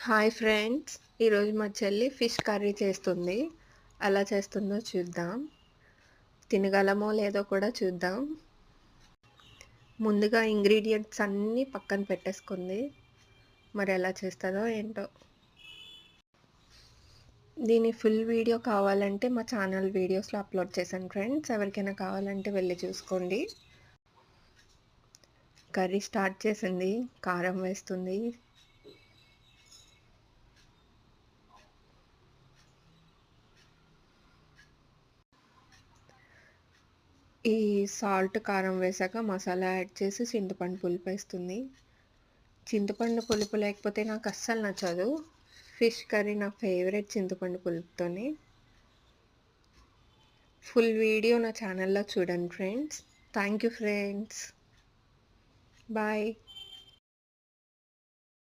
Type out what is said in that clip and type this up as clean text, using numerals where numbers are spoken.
Hi friends! ఈరోజు మా చెల్లి ఫిష్ కర్రీ చేస్తుంది. ఎలా చేస్తుందో చూద్దాం. తినగలమో లేదో కూడా చూద్దాం. ముందుగా ఇంగ్రీడియంట్స్ అన్నీ పక్కన పెట్టేసుకుంది. మరి ఎలా చేస్తుందో ఏంటో. దీని ఫుల్ వీడియో కావాలంటే మా ఛానల్ వీడియోస్లో అప్లోడ్ చేశాను ఫ్రెండ్స్. ఎవరికైనా కావాలంటే వెళ్ళి చూసుకోండి. కర్రీ స్టార్ట్ చేసింది. కారం వేస్తుంది. ఈ సాల్ట్, కారం వేశాక మసాలా యాడ్ చేసి చింతపండు పులుపు వేస్తుంది. చింతపండు పులుపు లేకపోతే నాకు అస్సలు నచ్చదు. ఫిష్ కర్రీ నా ఫేవరెట్ చింతపండు పులుపుతోనే. ఫుల్ వీడియో నా ఛానల్లో చూడండి friends. Thank you friends. Bye.